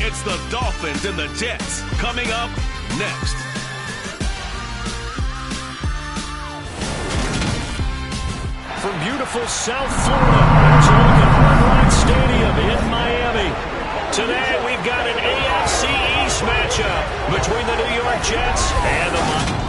It's the Dolphins and the Jets coming up next. From beautiful South Florida, here's a look at Hard Rock Stadium in Miami. Today we've got an AFC East matchup between the New York Jets and the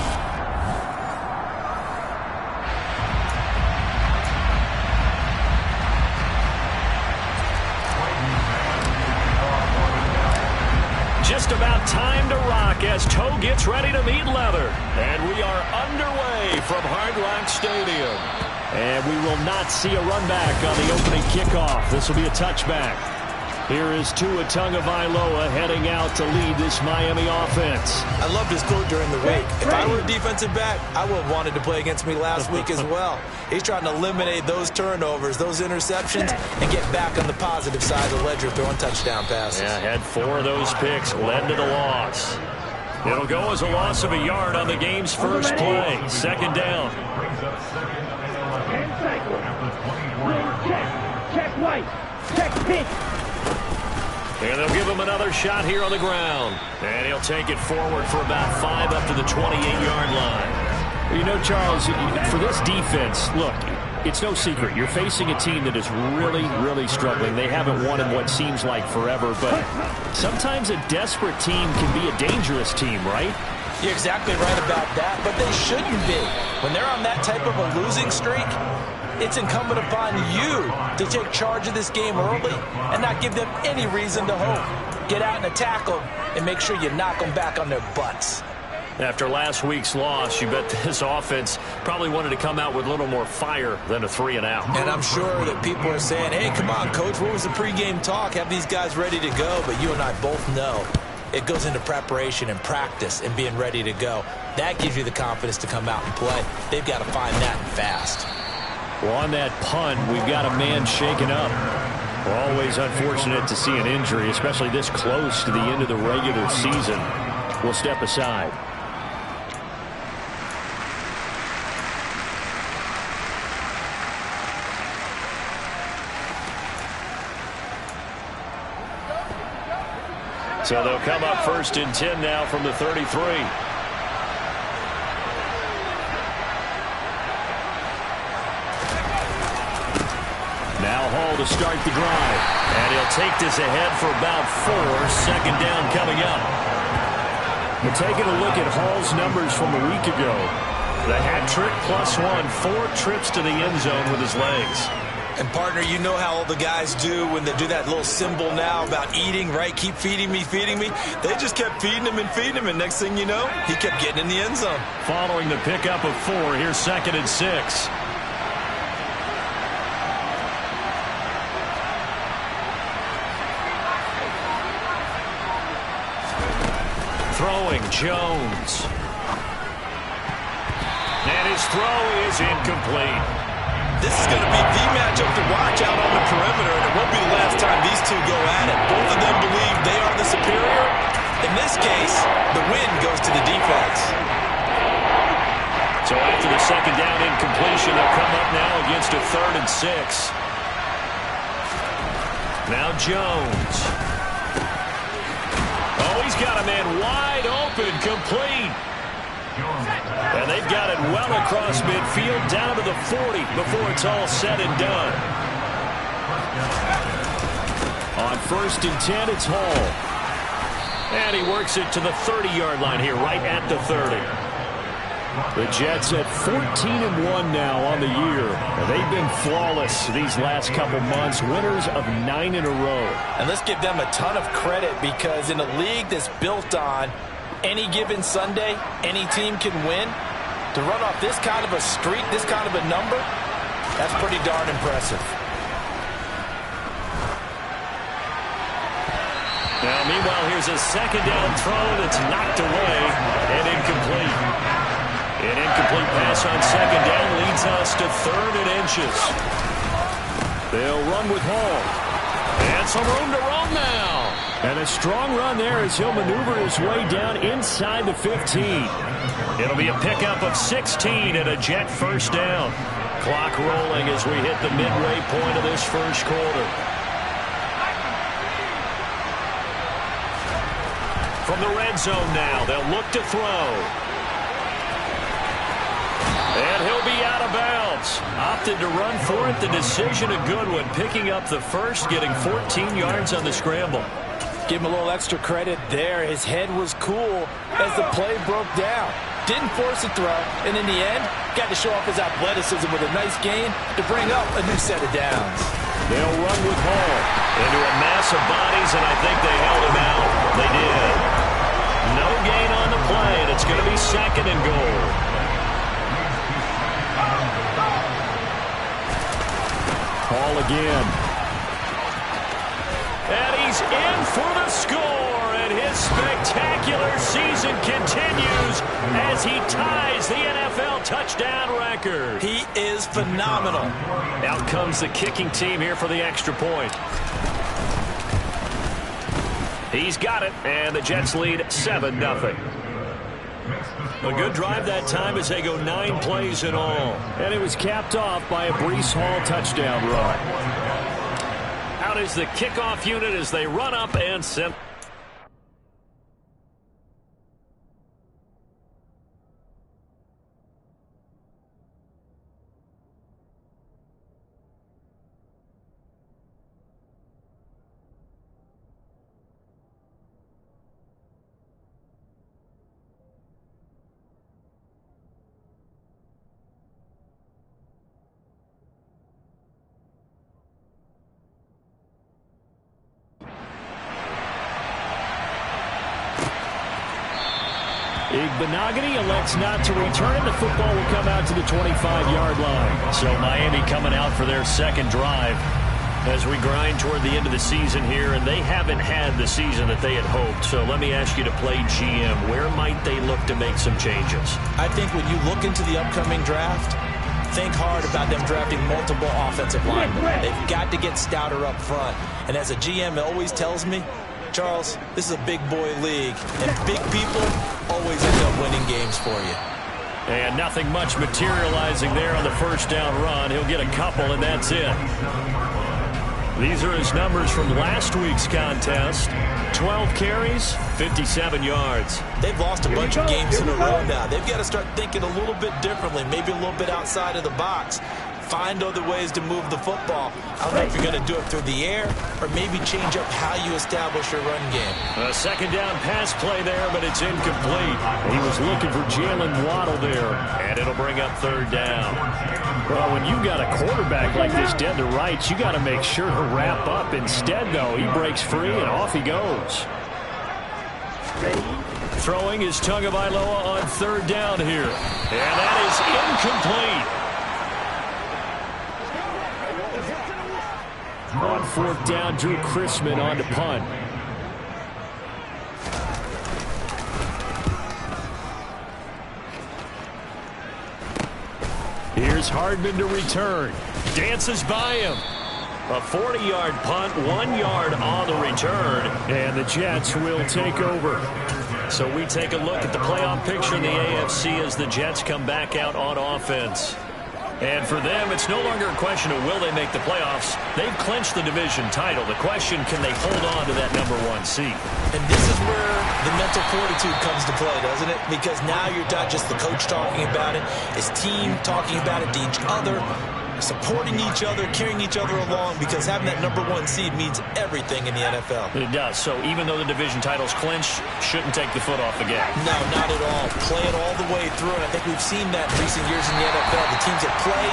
Just about time to rock as toe gets ready to meet leather. And we are underway from Hard Rock Stadium. And we will not see a run back on the opening kickoff. This will be a touchback. Here is Tua Tagovailoa heading out to lead this Miami offense. I loved his quote during the week. If I were a defensive back, I would have wanted to play against me last week as well. He's trying to eliminate those turnovers, those interceptions, and get back on the positive side of the ledger throwing touchdown passes. Yeah, had 4 of those picks, led to the loss. It'll go as a loss of a yard on the game's first play. Second down. Check white. Check pink. And they'll give him another shot here on the ground. And he'll take it forward for about 5 up to the 28-yard line. You know, Charles, for this defense, look, it's no secret. You're facing a team that is really, really struggling. They haven't won in what seems like forever, but sometimes a desperate team can be a dangerous team, right? You're exactly right about that, but they shouldn't be. When they're on that type of a losing streak, it's incumbent upon you to take charge of this game early and not give them any reason to hope. Get out and attack them and make sure you knock them back on their butts. After last week's loss, you bet this offense probably wanted to come out with a little more fire than a 3-and-out. And I'm sure that people are saying, hey, come on, Coach, what was the pregame talk? Have these guys ready to go? But you and I both know it goes into preparation and practice and being ready to go. That gives you the confidence to come out and play. They've got to find that and fast. Well, on that punt, we've got a man shaken up. We're always unfortunate to see an injury, especially this close to the end of the regular season. We'll step aside. So they'll come up 1st and 10 now from the 33. Now Hall to start the drive. And he'll take this ahead for about 4. Second down coming up. We're taking a look at Hall's numbers from a week ago. The hat trick +1, 4 trips to the end zone with his legs. And, partner, you know how all the guys do when they do that little symbol now about eating, right? Keep feeding me, feeding me. They just kept feeding him and feeding him, and next thing you know, he kept getting in the end zone. Following the pickup of 4, here's 2nd and 6. Throwing Jones. And his throw is incomplete. This is going to be the matchup to watch out on the perimeter, and it won't be the last time these two go at it. Both of them believe they are the superior. In this case, the win goes to the defense. So after the second down incompletion, they'll come up now against a 3rd and 6. Now Jones. Oh, he's got a man wide open, complete. And they've got it well across midfield, down to the 40 before it's all said and done. On 1st and 10, it's Hall. And he works it to the 30-yard line here, right at the 30. The Jets at 14-1 now on the year. They've been flawless these last couple months, winners of 9 in a row. And let's give them a ton of credit, because in a league that's built on any given Sunday, any team can win. To run off this kind of a streak, this kind of a number, that's pretty darn impressive. Now, meanwhile, here's a second down throw that's knocked away and incomplete. An incomplete pass on second down leads us to 3rd and inches. They'll run with Hall. And some room to roam now. And a strong run there as he'll maneuver his way down inside the 15. It'll be a pickup of 16 and a Jet first down. Clock rolling as we hit the midway point of this first quarter. From the red zone now, they'll look to throw. And he'll be out of bounds. Opted to run for it. The decision a good one. Picking up the first, getting 14 yards on the scramble. Give him a little extra credit there. His head was cool as the play broke down. Didn't force a throw, and in the end, got to show off his athleticism with a nice gain to bring up a new set of downs. They'll run with Hall into a mass of bodies, and I think they held him out. They did. No gain on the play, and it's going to be 2nd and goal. Hall again. And he's in for the score, and his spectacular season continues as he ties the NFL touchdown record. He is phenomenal. Out comes the kicking team here for the extra point. He's got it, and the Jets lead 7-0. A good drive that time as they go 9 plays in all. And it was capped off by a Breece Hall touchdown run. Out is the kickoff unit as they run up and send. Benogany elects not to return. The football will come out to the 25-yard line. So Miami coming out for their second drive as we grind toward the end of the season here, and they haven't had the season that they had hoped. So let me ask you to play GM. Where might they look to make some changes? I think when you look into the upcoming draft, think hard about them drafting multiple offensive linemen. They've got to get stouter up front. And as a GM, it always tells me, Charles, this is a big boy league, and big people always end up winning games for you. And nothing much materializing there on the first down run. He'll get a couple, and that's it. These are his numbers from last week's contest. 12 carries, 57 yards. They've lost a bunch of games in a row now. They've got to start thinking a little bit differently, maybe a little bit outside of the box. Find other ways to move the football. I don't know if you're going to do it through the air or maybe change up how you establish your run game. A second down pass play there, but it's incomplete. He was looking for Jalen Waddle there, and it'll bring up 3rd down. Well, when you've got a quarterback like this dead to rights, you got to make sure to wrap up. Instead, though, he breaks free, and off he goes. Throwing is Tagovailoa on 3rd down here, and that is incomplete. On 4th down, Drew Chrisman on to punt. Here's Hardman to return. Dances by him. A 40-yard punt, 1 yard on the return. And the Jets will take over. So we take a look at the playoff picture in the AFC as the Jets come back out on offense. And for them, it's no longer a question of will they make the playoffs. They've clinched the division title. The question, can they hold on to that #1 seed? And this is where the mental fortitude comes to play, doesn't it? Because now you're not just the coach talking about it, his team talking about it to each other, supporting each other, carrying each other along, because having that #1 seed means everything in the NFL. It does. So even though the division title's clinched, shouldn't take the foot off the gas. No, not at all. Play it all the way through, and I think we've seen that in recent years in the NFL. The teams that play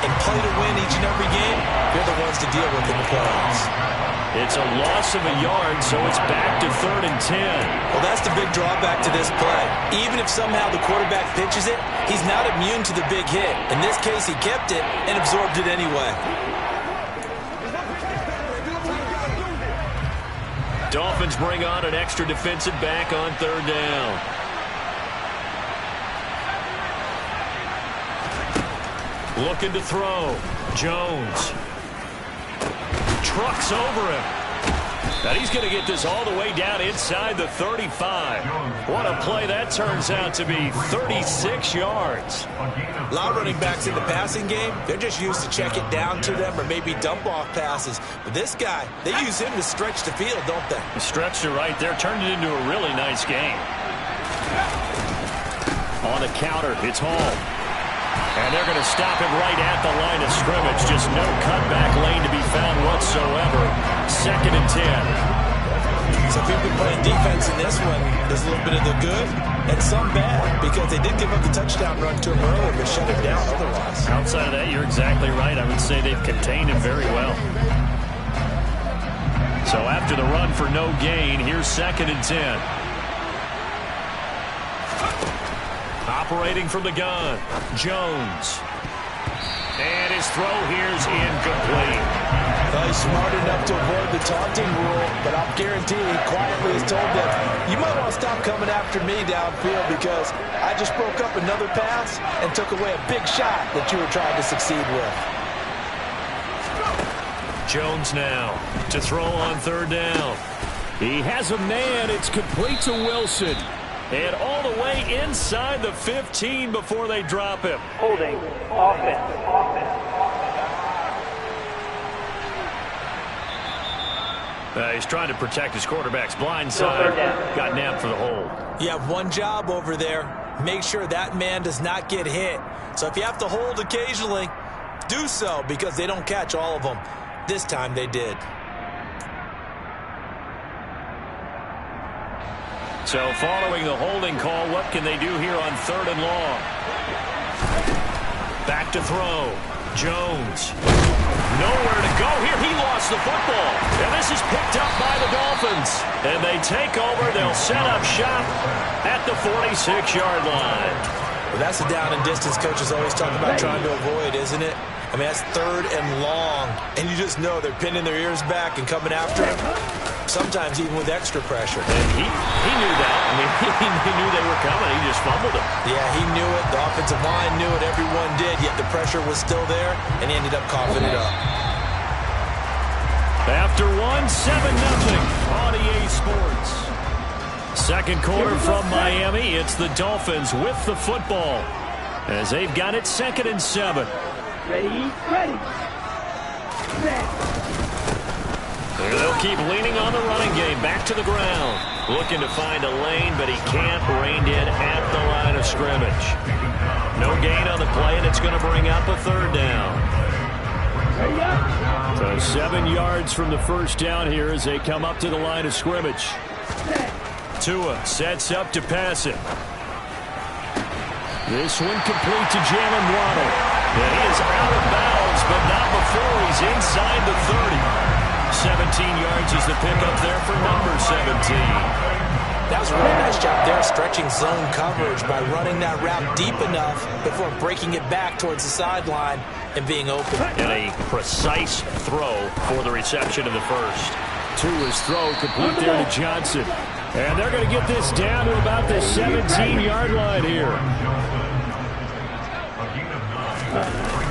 to win each and every game, they're the ones to deal with in the playoffs. It's a loss of a yard, so it's back to 3rd and 10. Well, that's the big drawback to this play. Even if somehow the quarterback pitches it, he's not immune to the big hit. In this case, he kept it and absorbed it anyway. Dolphins bring on an extra defensive back on 3rd down. Looking to throw. Jones. Trucks over him. And he's going to get this all the way down inside the 35. What a play that turns out to be, 36 yards. A lot of running backs in the passing game, they're just used to check it down to them or maybe dump off passes. But this guy, they use him to stretch the field, don't they? Stretched it right there, turned it into a really nice game. On the counter, it's Hall. And they're going to stop him right at the line of scrimmage. Just no cutback lane to be found whatsoever. 2nd and 10. So if you've been playing defense in this one, there's a little bit of the good and some bad, because they did give up the touchdown run to him earlier, but shut him down otherwise. Outside of that, you're exactly right. I would say they've contained him very well. So after the run for no gain, here's 2nd and 10. Operating from the gun, Jones. And his throw here's incomplete. Well, he's smart enough to avoid the taunting rule, but I'll guarantee he quietly has told them, you might want to stop coming after me downfield because I just broke up another pass and took away a big shot that you were trying to succeed with. Jones now to throw on 3rd down. He has a man. It's complete to Wilson. And all the way inside the 15 before they drop him. Holding. Offense. He's trying to protect his quarterback's blind side. Got nabbed for the hold. You have one job over there. Make sure that man does not get hit. So if you have to hold occasionally, do so, because they don't catch all of them. This time they did. So following the holding call, what can they do here on 3rd and long? Back to throw. Jones. Nowhere to go here. He lost the football. And this is picked up by the Dolphins. And they take over. They'll set up shop at the 46-yard line. Well, that's the down and distance coaches always talk about trying to avoid, isn't it? I mean, that's 3rd and long. And you just know they're pinning their ears back and coming after him. Sometimes even with extra pressure. And he knew that. I mean, he knew they were coming. He just fumbled them. Yeah, he knew it. The offensive line knew it. Everyone did. Yet the pressure was still there, and he ended up coughing it up. After 1, 7-0 on EA Sports. 2nd quarter from Miami. It's the Dolphins with the football as they've got it 2nd and 7. Ready. Set. They'll keep leaning on the running game. Back to the ground. Looking to find a lane, but he can't. Reined in at the line of scrimmage. No gain on the play, and it's going to bring up a 3rd down. So 7 yards from the 1st down here as they come up to the line of scrimmage. Tua sets up to pass it. This one complete to Jalen Waddle. And he is out of bounds, but not before he's inside the 30. 17 yards is the pickup there for number 17. That was a really nice job there, stretching zone coverage by running that route deep enough before breaking it back towards the sideline and being open. And a precise throw for the reception of the first. Tua's throw complete there to Johnson. And they're going to get this down to about the 17-yard line here.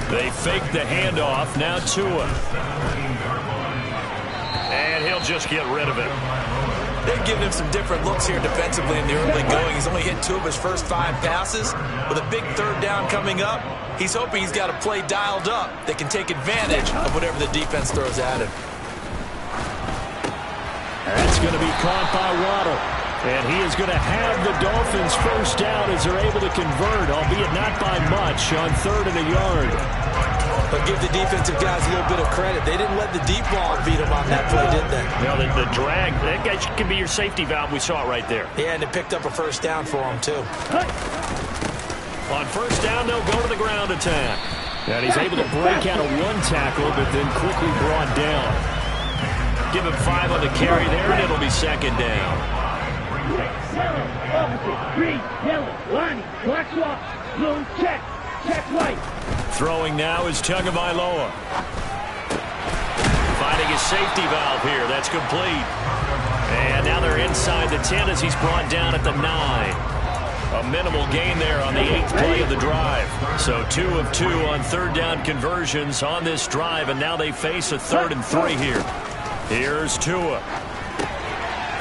They fake the handoff. Now Tua. And he'll just get rid of it. They've given him some different looks here defensively in the early going. He's only hit 2 of his first 5 passes. With a big 3rd down coming up, he's hoping he's got a play dialed up that can take advantage of whatever the defense throws at him. That's going to be caught by Waddle. And he is going to have the Dolphins first down as they're able to convert, albeit not by much, on 3rd and a yard. But give the defensive guys a little bit of credit. They didn't let the deep ball beat them on that play, did they? No, the drag, that guy can be your safety valve. We saw it right there. Yeah, and it picked up a first down for them, too. On first down, they'll go to the ground attack. And he's able to break out of 1 tackle, but then quickly brought down. Give him 5 on the carry there, and it'll be 2nd down. Green, yellow, Lonnie, black swap, blue, check white. Throwing now is Tagovailoa. Finding his safety valve here. That's complete. And now they're inside the 10 as he's brought down at the 9. A minimal gain there on the 8th play of the drive. So 2 of 2 on 3rd down conversions on this drive, and now they face a 3rd and 3 here. Here's Tua.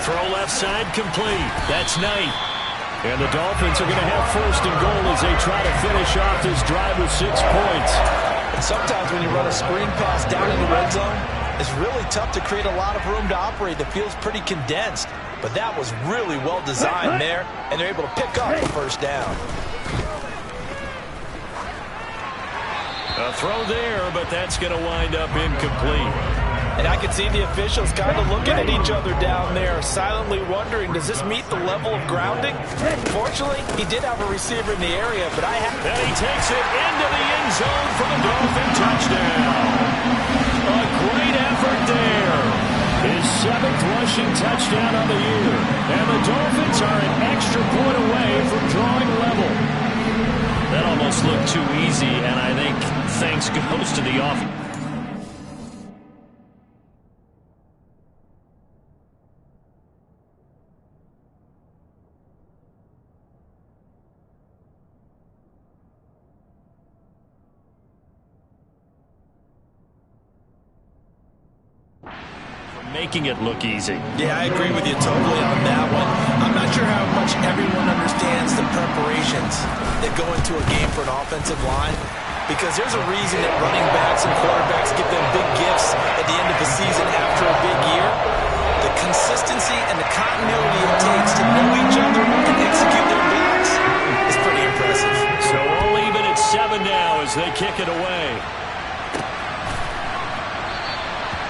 throw left side complete. That's Knight. And the Dolphins are going to have first and goal as they try to finish off this drive with 6 points. And sometimes when you run a screen pass down in the red zone, it's really tough to create a lot of room to operate. The field's pretty condensed. But that was really well designed there, and they're able to pick up the first down. A throw there, but that's going to wind up incomplete. And I can see the officials kind of looking at each other down there, silently wondering, does this meet the level of grounding? Fortunately, he did have a receiver in the area, but And he takes it into the end zone for the Dolphin touchdown. A great effort there. His 7th rushing touchdown of the year. And the Dolphins are an extra point away from drawing level. That almost looked too easy, and I think thanks goes to the offense. Making it look easy. Yeah, I agree with you totally on that one. I'm not sure how much everyone understands the preparations that go into a game for an offensive line, because there's a reason that running backs and quarterbacks get them big gifts at the end of the season after a big year. The consistency and the continuity it takes to know each other and execute their blocks is pretty impressive. So all even at 7 now as they kick it away.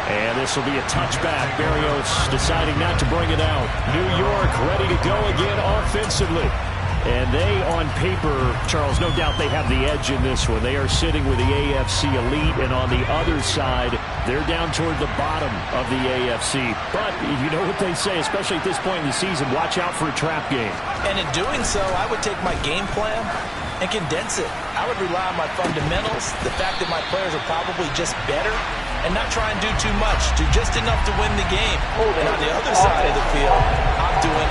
And this will be a touchback. Berrios deciding not to bring it out. New York ready to go again offensively. And they, on paper, Charles, no doubt they have the edge in this one. They are sitting with the AFC elite, and on the other side, they're down toward the bottom of the AFC. But you know what they say, especially at this point in the season, watch out for a trap game. And in doing so, I would take my game plan and condense it. I would rely on my fundamentals, the fact that my players are probably just better, and not try and do too much, do just enough to win the game. And on the other side of the field, I'm doing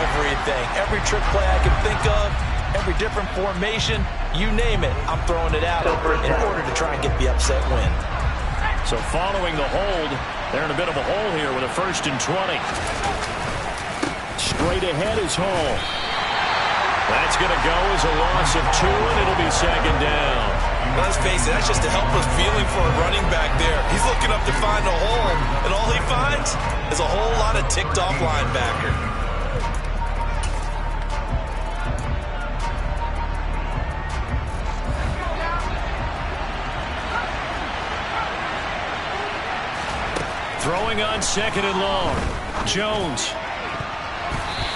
everything. Every trick play I can think of, every different formation, you name it, I'm throwing it out in order to try and get the upset win. So following the hold, they're in a bit of a hole here with a 1st and 20. Straight ahead is Hall. That's going to go as a loss of 2, and it'll be 2nd down. Let's face it, that's just a helpless feeling for a running back there. He's looking up to find a hole, and all he finds is a whole lot of ticked-off linebacker. Throwing on 2nd and long. Jones.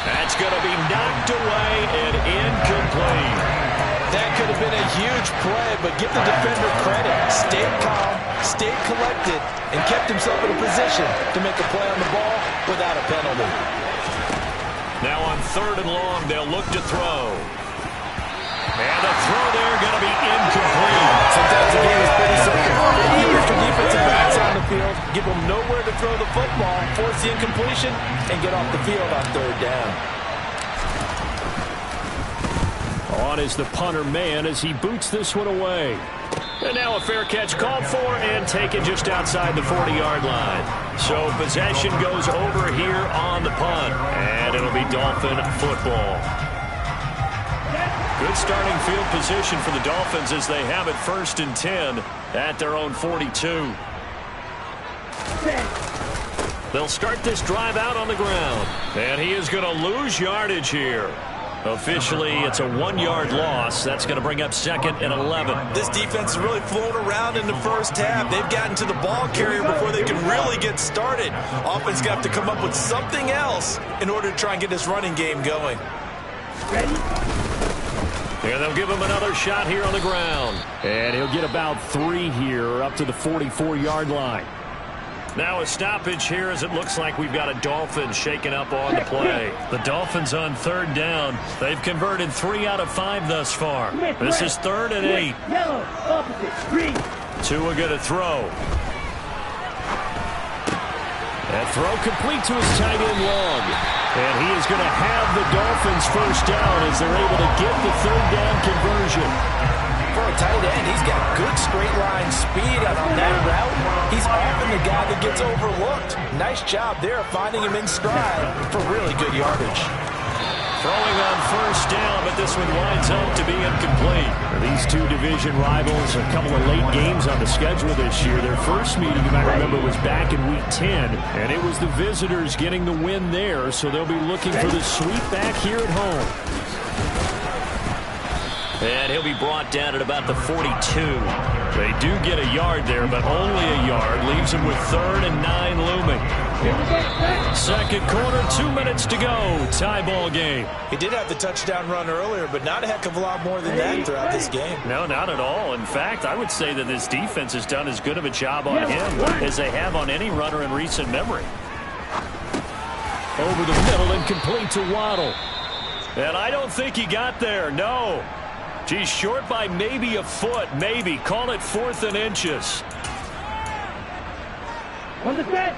That's going to be knocked away and incomplete. That could have been a huge play, but give the defender credit. Stayed calm, stayed collected, and kept himself in a position to make a play on the ball without a penalty. Now on 3rd and long, they'll look to throw. And the throw there going to be incomplete. Sometimes the game is pretty simple. Keep your defensive backs on the field, give them nowhere to throw the football, force the incompletion, and get off the field on 3rd down. On is the punter man as he boots this one away. And now a fair catch called for and taken just outside the 40-yard line. So possession goes over here on the punt. And it'll be Dolphin football. Good starting field position for the Dolphins as they have it 1st and 10 at their own 42. They'll start this drive out on the ground. And he is going to lose yardage here. Officially, it's a 1-yard loss. That's going to bring up 2nd and 11. This defense has really flown around in the first half. They've gotten to the ball carrier before they can really get started. Offense got to come up with something else in order to try and get this running game going. Ready? And they'll give him another shot here on the ground. And he'll get about 3 here up to the 44-yard line. Now a stoppage here as it looks like we've got a Dolphin shaken up on the play. The Dolphins on 3rd down. They've converted 3 out of 5 thus far. This is 3rd and 8. Yellow, opposite, green. Tua going to throw. That throw complete to his tight end Long. And he is going to have the Dolphins 1st down as they're able to get the 3rd down conversion. for a tight end, he's got good straight line speed, and on that route, he's often the guy that gets overlooked. Nice job there finding him in stride for really good yardage. Throwing on first down, but this one winds up to be incomplete. These two division rivals, a couple of late games on the schedule this year. Their first meeting, you might remember, was back in Week 10, and it was the visitors getting the win there, so they'll be looking for the sweep back here at home. And he'll be brought down at about the 42. They do get a yard there, but only a yard. Leaves him with 3rd and 9 looming. Second quarter, 2 minutes to go. Tie ball game. He did have the touchdown run earlier, but not a heck of a lot more than that throughout this game. No, not at all. In fact, I would say that this defense has done as good of a job on him as they have on any runner in recent memory. Over the middle and complete to Waddle. And I don't think he got there, no. He's short by maybe a foot, maybe. Call it 4th and inches. On the set.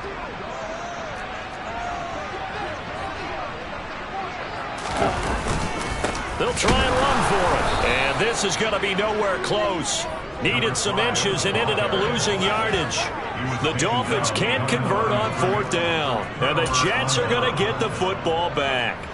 They'll try and run for it. And this is going to be nowhere close. Needed some inches and ended up losing yardage. The Dolphins can't convert on 4th down. And the Jets are going to get the football back.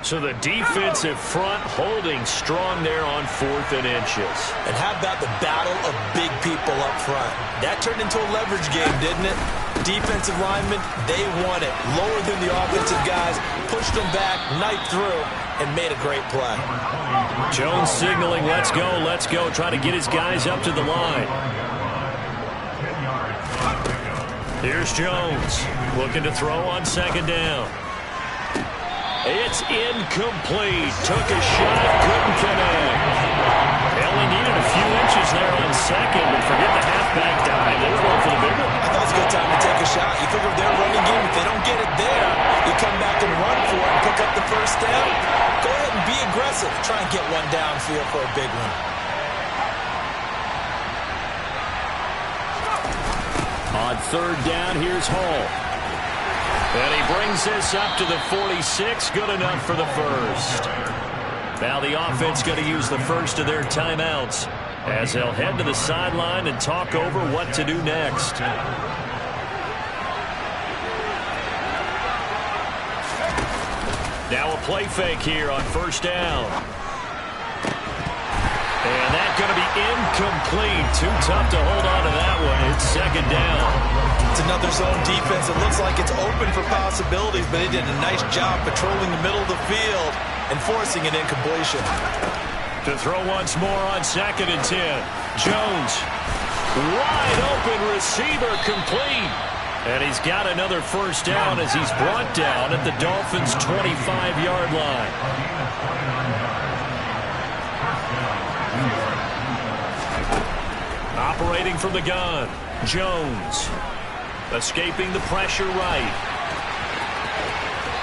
So the defensive front holding strong there on 4th and inches. And how about the battle of big people up front? That turned into a leverage game, didn't it? Defensive linemen, they won it. Lower than the offensive guys, pushed them back, knifed through, and made a great play. Jones signaling, let's go, trying to get his guys up to the line. Here's Jones, looking to throw on 2nd down. It's incomplete. Took a shot, couldn't connect. They only needed a few inches there on 2nd, but forget the halfback dive. They were going for the big one. I thought it was a good time to take a shot. You figure if they're running game, if they don't get it there, you come back and run for it and pick up the 1st down. Go ahead and be aggressive. Try and get one downfield for a big one. On 3rd down, here's Hall. And he brings this up to the 46. Good enough for the first. Now the offense going to use the first of their timeouts as they'll head to the sideline and talk over what to do next. Now a play fake here on 1st down. And that's going to be incomplete. Too tough to hold on to that one. It's 2nd down. It's another zone defense. It looks like it's open for possibilities, but they did a nice job patrolling the middle of the field and forcing an incompletion. To throw once more on 2nd and 10. Jones. Wide open receiver complete. And he's got another 1st down as he's brought down at the Dolphins' 25-yard line. Operating from the gun, Jones. Escaping the pressure right.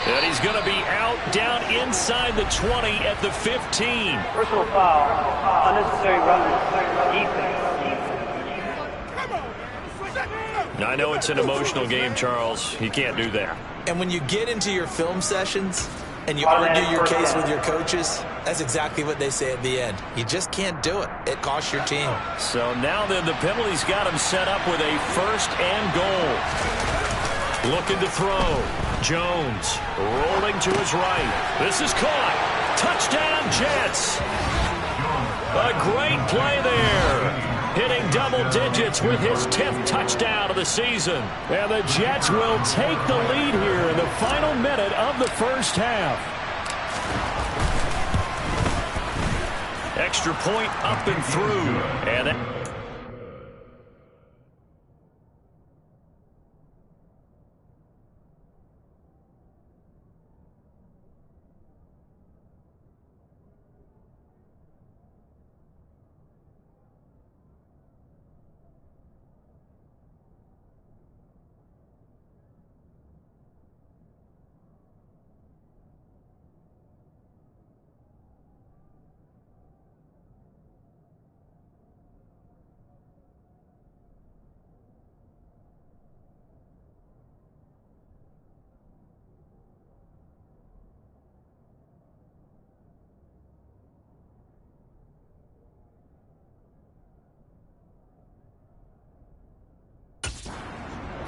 And he's going to be out down inside the 20 at the 15. Personal foul, unnecessary roughness, defense. I know it's an emotional game, Charles. You can't do that. And when you get into your film sessions and you argue your case with your coaches, that's exactly what they say at the end. You just can't do it. It costs your team. So now then, the penalty's got him set up with a 1st and goal. Looking to throw. Jones rolling to his right. This is caught. Touchdown, Jets. A great play there. Hitting double digits with his 10th touchdown of the season. And the Jets will take the lead here in the final minute of the 1st half. Extra point up and through. And that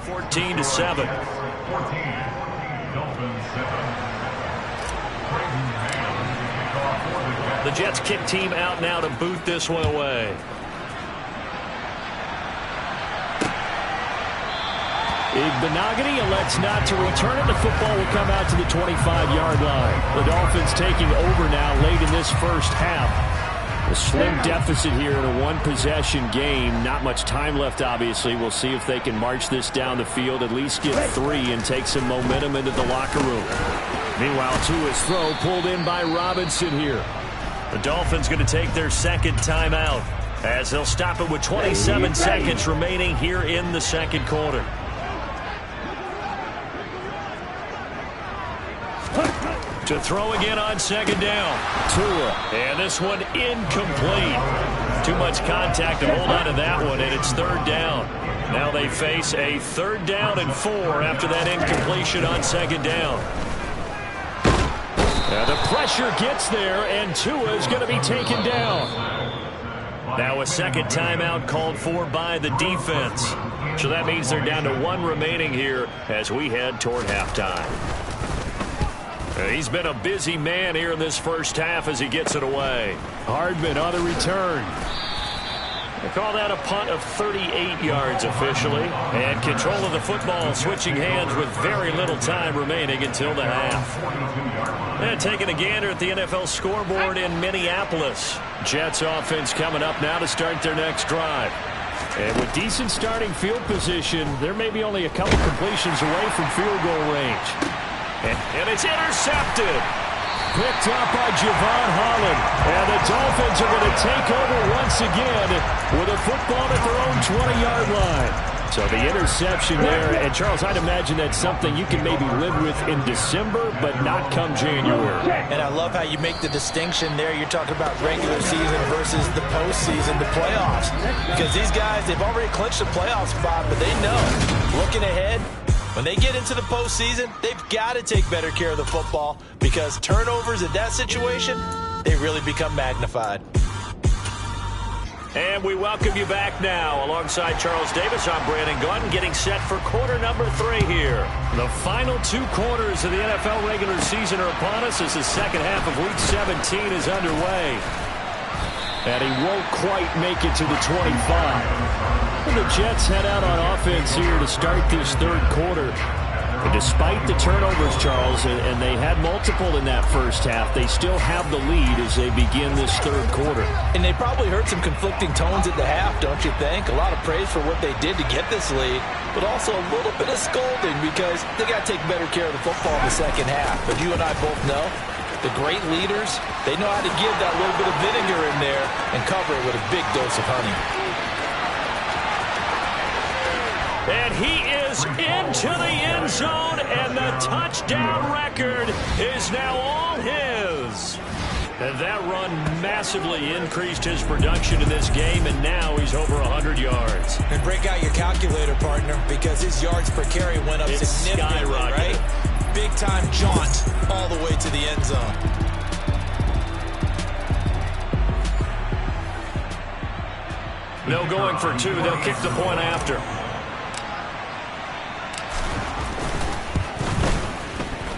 14-7. The Jets kick team out now to boot this one away. Igbenogany elects not to return it. The football will come out to the 25-yard line. The Dolphins taking over now late in this first half. A slim deficit here in a one-possession game. Not much time left, obviously. We'll see if they can march this down the field, at least get 3, and take some momentum into the locker room. Meanwhile, Tua's throw pulled in by Robinson here. The Dolphins going to take their second timeout as they'll stop it with 27 seconds remaining here in the second quarter. To throw again on second down. Tua. And this one incomplete. Too much contact to hold on to that one, and it's third down. Now they face a 3rd down and 4 after that incompletion on second down. Now the pressure gets there, and Tua is going to be taken down. Now a second timeout called for by the defense. So that means they're down to 1 remaining here as we head toward halftime. He's been a busy man here in this first half as he gets it away. Hardman on the return. They call that a punt of 38 yards officially. And control of the football switching hands with very little time remaining until the half. And taking a gander at the NFL scoreboard in Minneapolis. Jets offense coming up now to start their next drive. And with decent starting field position, there may be only a couple completions away from field goal range. And it's intercepted. Picked up by Javon Holland. And the Dolphins are going to take over once again with a football at their own 20-yard line. So the interception there. And, Charles, I'd imagine that's something you can maybe live with in December, but not come January. And I love how you make the distinction there. You're talking about regular season versus the postseason, the playoffs. Because these guys, they've already clinched a playoff spot, but they know, looking ahead, when they get into the postseason, they've got to take better care of the football because turnovers in that situation, they really become magnified. And we welcome you back now. Alongside Charles Davis, I'm Brandon Gaudin, getting set for quarter number 3 here. The final 2 quarters of the NFL regular season are upon us as the second half of Week 17 is underway. And he won't quite make it to the 25. The Jets head out on offense here to start this third quarter. And despite the turnovers, Charles, and they had multiple in that first half, they still have the lead as they begin this third quarter. And they probably heard some conflicting tones at the half, don't you think? A lot of praise for what they did to get this lead, but also a little bit of scolding because they got to take better care of the football in the second half. But you and I both know the great leaders, they know how to give that little bit of vinegar in there and cover it with a big dose of honey. And he is into the end zone, and the touchdown record is now all his. And that run massively increased his production in this game, and now he's over 100 yards. And break out your calculator, partner, because his yards per carry went up significantly, right? Big-time jaunt all the way to the end zone. No going for 2. They'll kick the point after.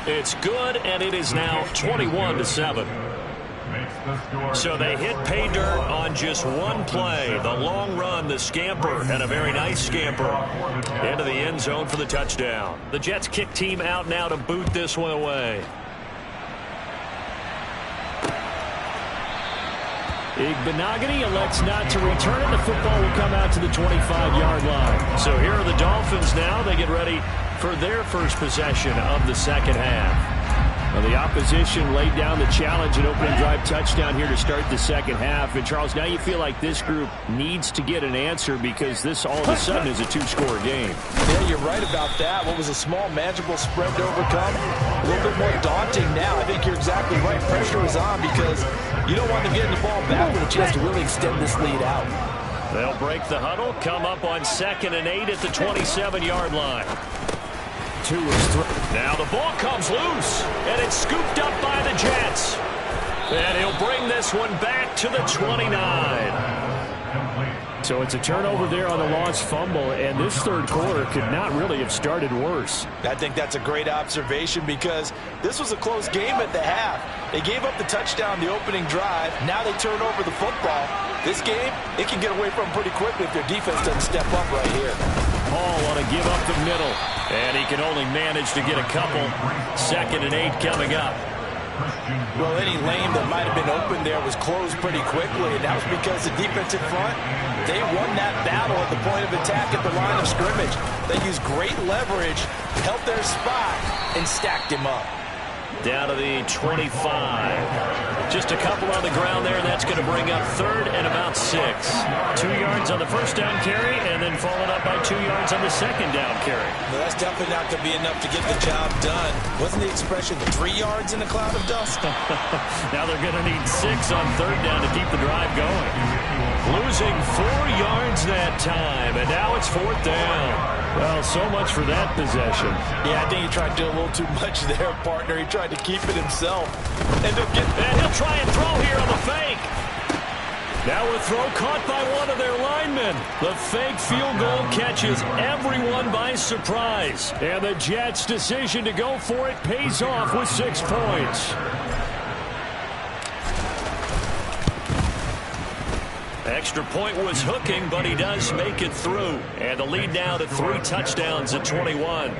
It's good, and it is now 21-7. So they hit pay dirt on just one play. The long run, the scamper, and a very nice scamper into the end zone for the touchdown. The Jets kick team out now to boot this one away. Igbenogany elects not to return it. The football will come out to the 25-yard line. So here are the Dolphins now. They get ready for their first possession of the second half. Well, the opposition laid down the challenge and opening drive touchdown here to start the second half. And, Charles, now you feel like this group needs to get an answer because this all of a sudden is a 2-score game. Yeah, you're right about that. What was a small, manageable spread to overcome, a little bit more daunting now. I think you're exactly right. Pressure is on because you don't want them getting the ball back with a chance to really extend this lead out. They'll break the huddle, come up on 2nd and 8 at the 27-yard line. Now the ball comes loose, and it's scooped up by the Jets. And he'll bring this one back to the 29. So it's a turnover there on the lost fumble, and this third quarter could not really have started worse. I think that's a great observation because this was a close game at the half. They gave up the touchdown the opening drive. Now they turn over the football. This game, it can get away from pretty quickly if their defense doesn't step up right here. Hall want to give up the middle, and he can only manage to get a couple. 2nd and 8 coming up. Well, any lane that might have been open there was closed pretty quickly, and that was because the defensive front, they won that battle at the point of attack at the line of scrimmage. They used great leverage, held their spot, and stacked him up. Down to the 25. Just a couple on the ground there, and that's going to bring up 3rd and about 6. 2 yards on the first down carry, and then followed up by 2 yards on the second down carry. Well, that's definitely not going to be enough to get the job done. Wasn't the expression 3 yards in a cloud of dust? Now they're going to need 6 on 3rd down to keep the drive going. Losing 4 yards that time, and now it's 4th down. Well, so much for that possession. Yeah, I think he tried to do a little too much there, partner. He tried to keep it himself. And he'll try and throw here on the fake. Now a throw caught by one of their linemen. The fake field goal catches everyone by surprise. And the Jets' decision to go for it pays off with 6 points. Extra point was hooking, but he does make it through. And the lead now to 3 touchdowns at 21.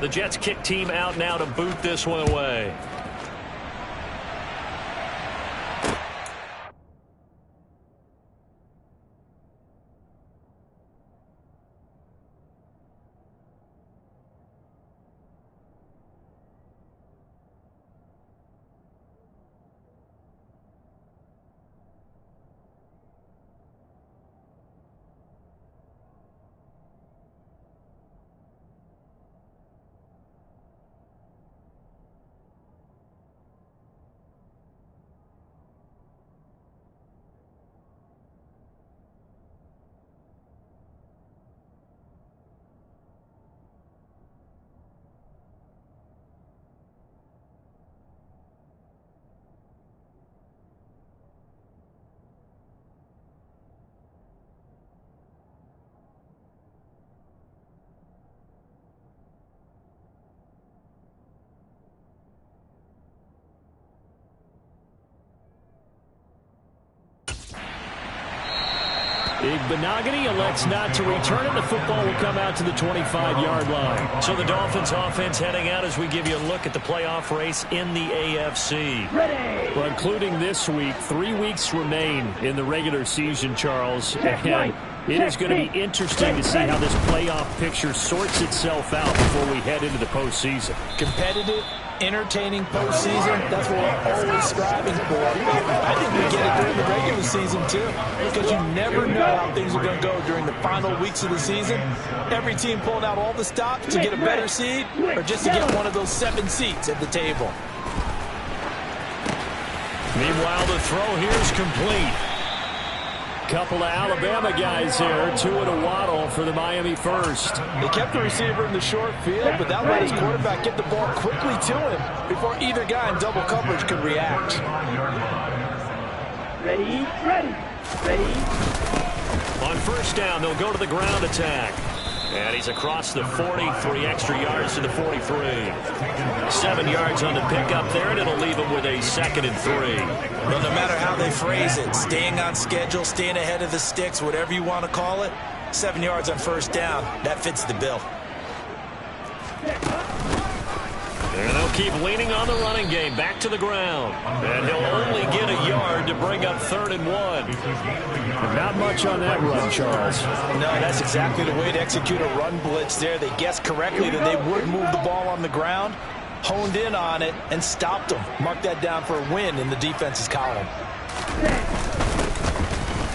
The Jets kick team out now to boot this one away. Igbinoghene elects not to return it. The football will come out to the 25-yard line. So the Dolphins offense heading out as we give you a look at the playoff race in the AFC. Ready. Well, including this week, 3 weeks remain in the regular season, Charles. And it is going to be interesting to see how this playoff picture sorts itself out before we head into the postseason. Competitive, entertaining postseason, that's what we're always striving for. I think we get it during the regular season, too, because you never know how things are going to go during the final weeks of the season. Every team pulling out all the stops to get a better seed or just to get one of those 7 seats at the table. Meanwhile, the throw here is complete. Couple of Alabama guys there, 2 and a waddle for the Miami first. They kept the receiver in the short field, but that let his quarterback get the ball quickly to him before either guy in double coverage could react. Ready, ready, ready. On first down, they'll go to the ground attack. And he's across the 40, 3 extra yards to the 43. 7 yards on the pickup there, and it'll leave him with a 2nd and 3. Well, no matter how they phrase it, staying on schedule, staying ahead of the sticks, whatever you want to call it, 7 yards on first down, that fits the bill. And they'll keep leaning on the running game, back to the ground. And he'll only get a yard to bring up 3rd and 1. Not much on that run, Charles. No, that's exactly the way to execute a run blitz there. They guessed correctly that they would move the ball on the ground, honed in on it, and stopped them. Mark that down for a win in the defense's column.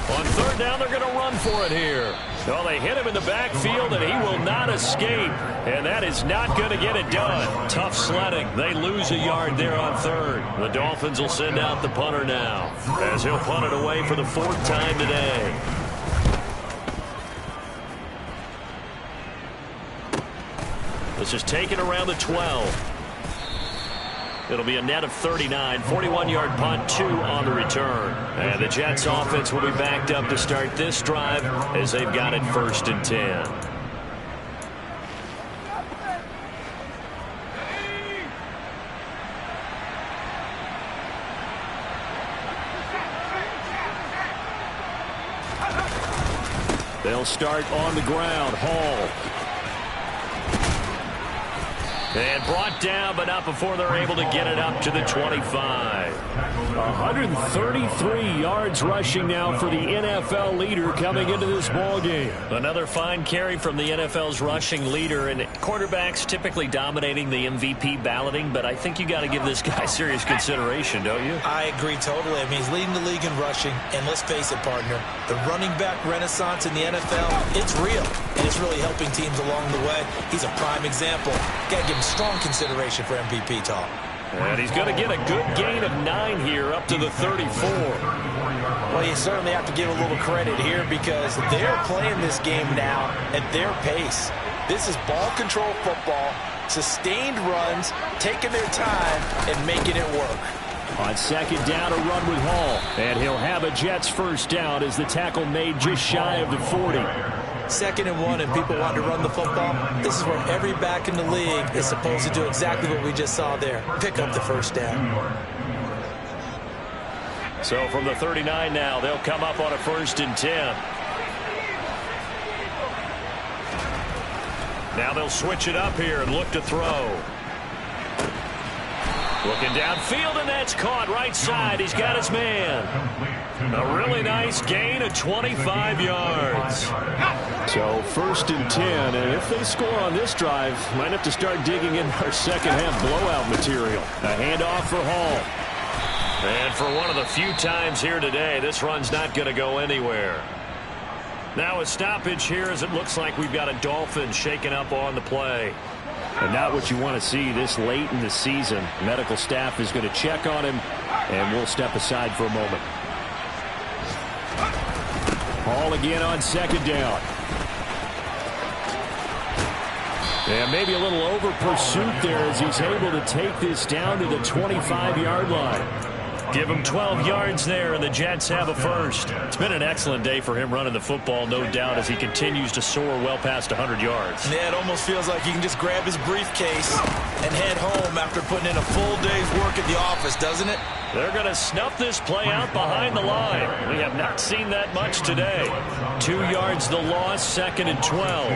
On 3rd down, they're going to run for it here. Well, they hit him in the backfield, and he will not escape. And that is not going to get it done. Tough sledding. They lose a yard there on 3rd. The Dolphins will send out the punter now, as he'll punt it away for the 4th time today. This is taken around the 12. It'll be a net of 39, 41-yard punt, 2 on the return. And the Jets offense will be backed up to start this drive as they've got it 1st and 10. They'll start on the ground. Hall. And brought down, but not before they're able to get it up to the 25. 133 yards rushing now for the NFL leader coming into this ballgame. Another fine carry from the NFL's rushing leader, and quarterbacks typically dominating the MVP balloting, but I think you got to give this guy serious consideration, don't you? I agree totally. I mean, he's leading the league in rushing, and let's face it, partner, the running back renaissance in the NFL, it's real, and it's really helping teams along the way. He's a prime example. Got to give him strong consideration for MVP talk. And he's going to get a good gain of 9 here up to the 34. Well, you certainly have to give a little credit here because they're playing this game now at their pace. This is ball control football, sustained runs, taking their time, and making it work. On 2nd down, a run with Hall. And he'll have a Jets first down as the tackle made just shy of the 40. 2nd and 1, and people want to run the football. This is where every back in the league is supposed to do exactly what we just saw there. Pick up the first down. So from the 39 now, they'll come up on a 1st and 10. Now they'll switch it up here and look to throw. Looking downfield, and that's caught right side. He's got his man. A really nice gain of 25 yards. So 1st and 10, and if they score on this drive, might have to start digging in our second-half blowout material. A handoff for Hall. And for one of the few times here today, this run's not going to go anywhere. Now a stoppage here as it looks like we've got a Dolphin shaken up on the play. And not what you want to see this late in the season. Medical staff is going to check on him, and we'll step aside for a moment. Hall again on 2nd down. And maybe a little over pursuit there as he's able to take this down to the 25-yard line. Give him 12 yards there, and the Jets have a first. It's been an excellent day for him running the football, no doubt, as he continues to soar well past 100 yards. Yeah, it almost feels like he can just grab his briefcase and head home after putting in a full day's work at the office, doesn't it? They're going to snuff this play out behind the line. We have not seen that much today. 2 yards the loss, 2nd and 12.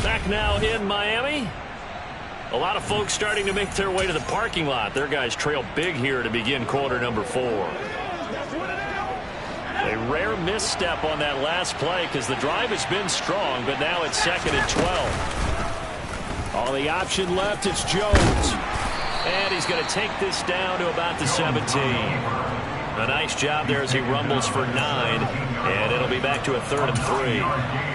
Back now in Miami. A lot of folks starting to make their way to the parking lot. Their guys trail big here to begin quarter number 4. A rare misstep on that last play because the drive has been strong, but now it's 2nd and 12. On the option left, it's Jones. And he's going to take this down to about the 17. A nice job there as he rumbles for 9. And it'll be back to a 3rd and 3.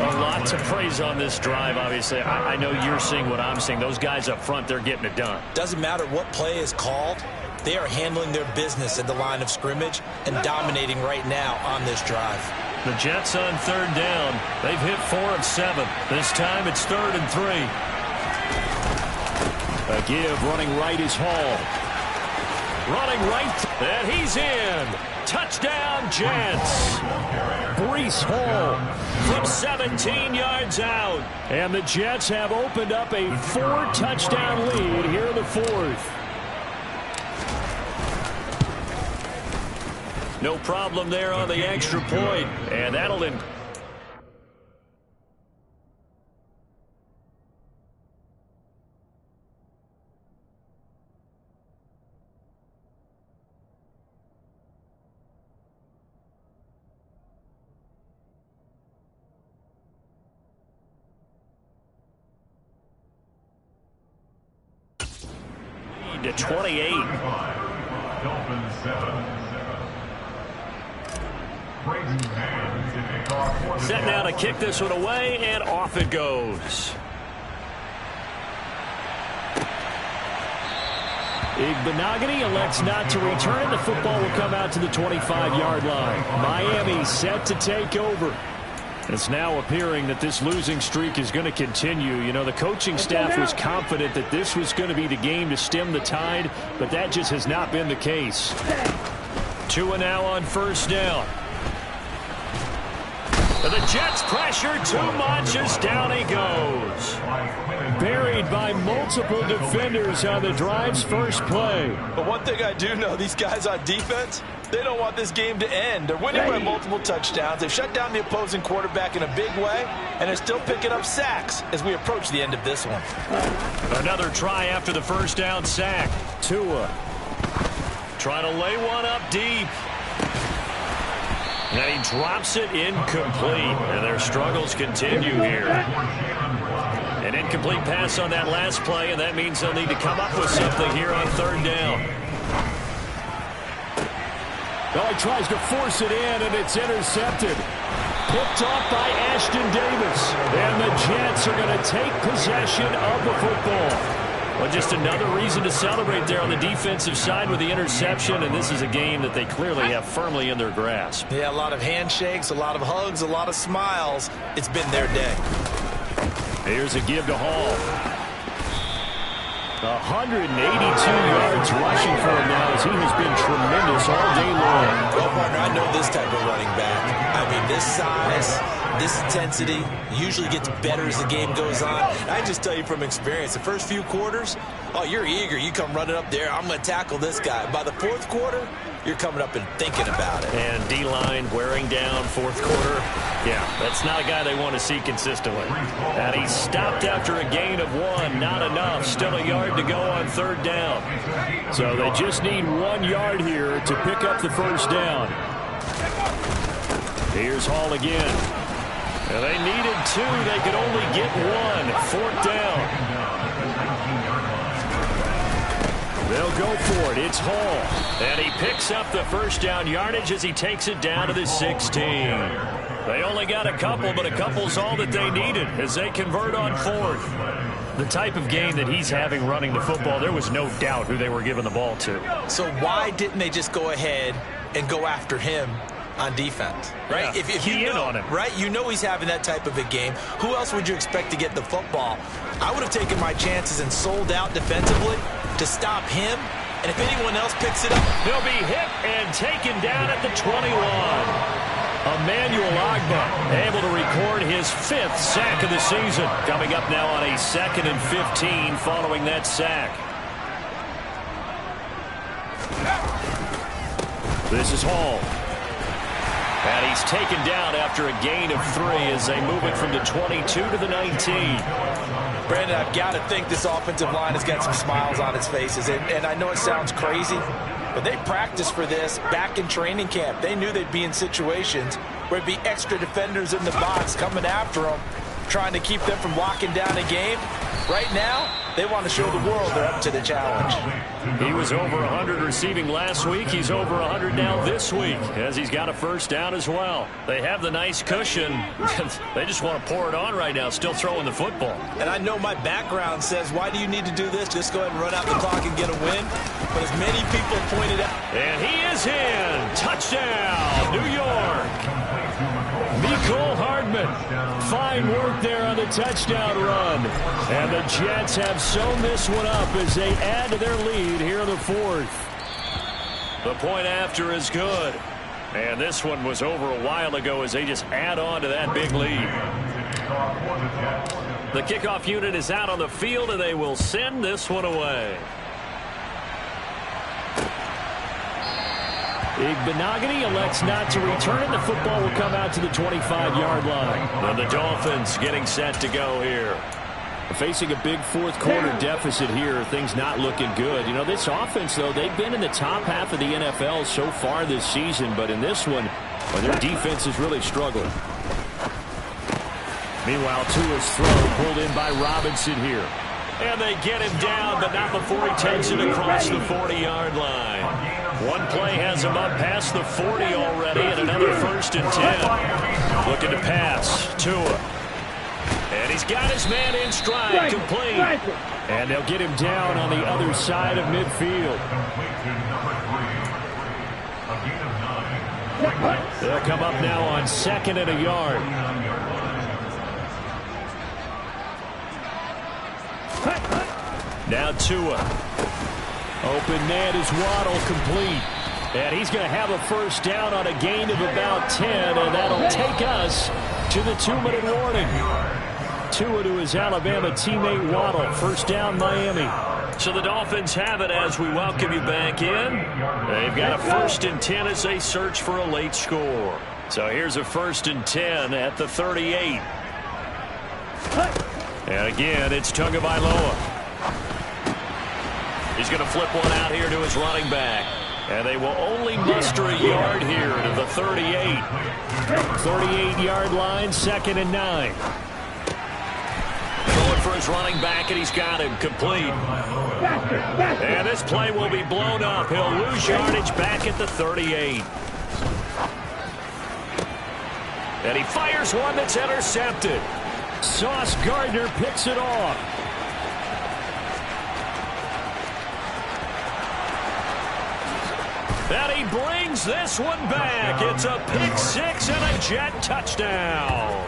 A lot to praise on this drive, obviously. I know you're seeing what I'm seeing. Those guys up front, they're getting it done. Doesn't matter what play is called. They are handling their business at the line of scrimmage and dominating right now on this drive. The Jets on 3rd down. They've hit 4 of 7. This time it's 3rd and 3. A give running right is Hall. Running right, and he's in. Touchdown, Jets. Breece Hall from 17 yards out. And the Jets have opened up a 4-touchdown lead here in the 4th. No problem there on the extra point. And that'll end. To 28. Set now to kick this one away, and off it goes. Igbenogany elects not to return it. The football will come out to the 25-yard line. Miami set to take over. It's now appearing that this losing streak is going to continue. You know, the coaching staff was confident that this was going to be the game to stem the tide, but that just has not been the case. Tua now on 1st down. The Jets pressure too much as down he goes. Buried by multiple defenders on the drive's first play. But one thing I do know, these guys on defense, they don't want this game to end. They're winning by multiple touchdowns. They've shut down the opposing quarterback in a big way, and they're still picking up sacks as we approach the end of this one. Another try after the 1st down sack. Tua trying to lay one up deep. And he drops it incomplete. And their struggles continue here. An incomplete pass on that last play, and that means they'll need to come up with something here on 3rd down. Well, he tries to force it in, and it's intercepted. Picked off by Ashton Davis. And the Jets are going to take possession of the football. Well, just another reason to celebrate there on the defensive side with the interception, and this is a game that they clearly have firmly in their grasp. Yeah, a lot of handshakes, a lot of hugs, a lot of smiles. It's been their day. Here's a give to Hall. 182 yards rushing for him now as he has been tremendous all day long. Well, partner, I know this type of running back. I mean, this size, this intensity usually gets better as the game goes on. I just tell you from experience, the first few quarters, oh, you're eager. You come running up there, I'm going to tackle this guy. By the 4th quarter, you're coming up and thinking about it. And D-line wearing down 4th quarter. Yeah, that's not a guy they want to see consistently. And he stopped after a gain of 1. Not enough. Still a yard to go on 3rd down. So they just need 1 yard here to pick up the 1st down. Here's Hall again. And they needed 2. They could only get 1. 4th down. They'll go for it. It's Hall. And he picks up the 1st down yardage as he takes it down to the 16. They only got a couple, but a couple's all that they needed as they convert on 4th. The type of game that he's having running the football, there was no doubt who they were giving the ball to. So why didn't they just go ahead and go after him on defense, right? Yeah, if you know, on him. right? You know he's having that type of a game. Who else would you expect to get the football? I would have taken my chances and sold out defensively to stop him. And if anyone else picks it up, he'll be hit and taken down at the 21. Emmanuel Ogbah able to record his 5th sack of the season. Coming up now on a 2nd and 15 following that sack. This is Hall. And he's taken down after a gain of 3 as they move it from the 22 to the 19. Brandon, I've got to think this offensive line has got some smiles on its faces. And I know it sounds crazy, but they practiced for this back in training camp. They knew they'd be in situations where it'd be extra defenders in the box coming after them, trying to keep them from locking down a game. Right now, they want to show the world they're up to the challenge. He was over 100 receiving last week. He's over 100 now this week as he's got a first down as well. They have the nice cushion. They just want to pour it on right now, still throwing the football. And I know my background says, why do you need to do this? Just go ahead and run out the clock and get a win. But as many people pointed out. And he is in. Touchdown, New York. Mecole Hardman. Fine work there on the touchdown run. And the Jets have sewn this one up as they add to their lead here in the 4th. The point after is good. And this one was over a while ago as they just add on to that big lead. The kickoff unit is out on the field, and they will send this one away. Igbinoghene elects not to return it. The football will come out to the 25-yard line. And the Dolphins getting set to go here. Facing a big 4th quarter deficit here, things not looking good. You know, this offense, though, they've been in the top half of the NFL so far this season, but in this one, well, their defense has really struggled. Meanwhile, Tua's throw pulled in by Robinson here. And they get him down, but not before he takes it across the 40-yard line. One play has him up past the 40 already, and another 1st and 10. Looking to pass. Tua. And he's got his man in stride, complete. And they'll get him down on the other side of midfield. They'll come up now on 2nd and a yard. Now Tua. Open man is Waddle, complete. And he's going to have a first down on a gain of about 10, and that'll take us to the 2-minute warning. Tua to his Alabama teammate Waddle. First down, Miami. So the Dolphins have it as we welcome you back in. They've got a 1st and 10 as they search for a late score. So here's a 1st and 10 at the 38. And again, it's Tagovailoa. He's going to flip one out here to his running back. And they will only muster a yard here to the 38. 38-yard line, 2nd and 9. Going for his running back, and he's got him complete. And this play will be blown up. He'll lose yardage back at the 38. And he fires one that's intercepted. Sauce Gardner picks it off. And he brings this one back. It's a pick 6 and a Jet touchdown.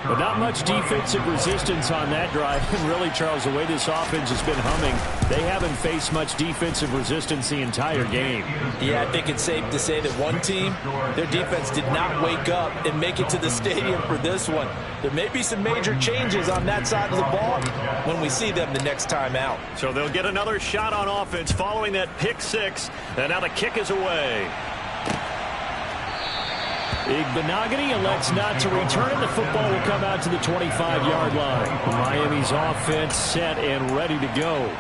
But not much defensive resistance on that drive. And really, Charles, the way this offense has been humming, they haven't faced much defensive resistance the entire game. Yeah, I think it's safe to say that one team, their defense did not wake up and make it to the stadium for this one. There may be some major changes on that side of the ball when we see them the next time out. So they'll get another shot on offense following that pick 6. And now the kick is away. Igbinoghene elects not to return it. The football will come out to the 25-yard line. Miami's offense set and ready to go.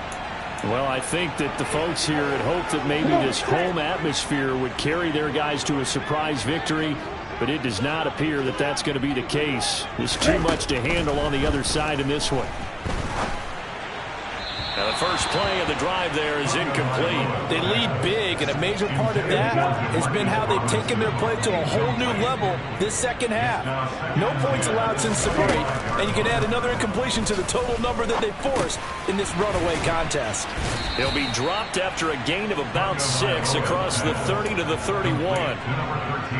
Well, I think that the folks here had hoped that maybe this home atmosphere would carry their guys to a surprise victory, but it does not appear that that's going to be the case. There's too much to handle on the other side in this one. Now the first play of the drive there is incomplete. They lead big, and a major part of that has been how they've taken their play to a whole new level this second half. No points allowed since the break, and you can add another incompletion to the total number that they forced in this runaway contest. He'll be dropped after a gain of about 6 across the 30 to the 31.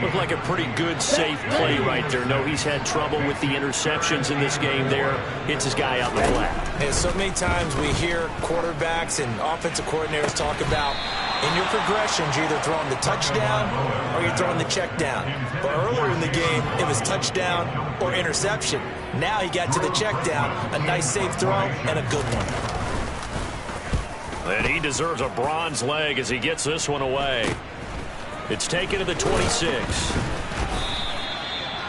Looked like a pretty good, safe play right there. No, he's had trouble with the interceptions in this game there. Hits his guy out the flat. And so many times we hear quarterbacks and offensive coordinators talk about In your progressions, you're either throwing the touchdown or you're throwing the check down. But earlier in the game, it was touchdown or interception. Now he got to the check down, a nice safe throw, and a good one. And he deserves a bronze leg as he gets this one away. It's taken to the 26.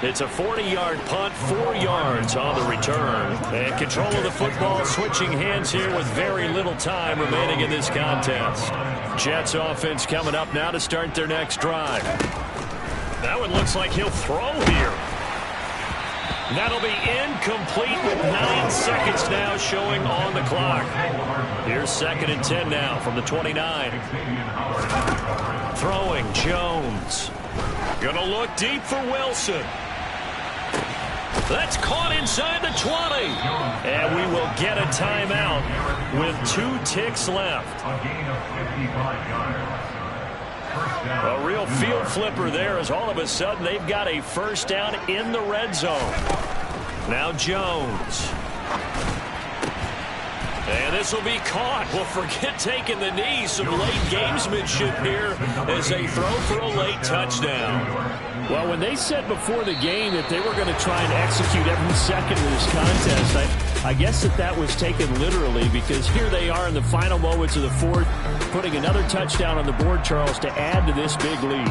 It's a 40-yard punt, 4 yards on the return. And control of the football switching hands here with very little time remaining in this contest. Jets offense coming up now to start their next drive. That one looks like he'll throw here. That'll be incomplete with 9 seconds now showing on the clock. Here's 2nd and 10 now from the 29. Throwing Jones. Gonna look deep for Wilson. That's caught inside the 20. And we will get a timeout with 2 ticks left. A real field flipper there as all of a sudden they've got a first down in the red zone. Now Jones. And this will be caught. Well, forget taking the knee. Some late gamesmanship here as they throw for a late touchdown. Well, when they said before the game that they were going to try and execute every second of this contest, I guess that was taken literally, because here they are in the final moments of the fourth, putting another touchdown on the board, Charles, to add to this big lead.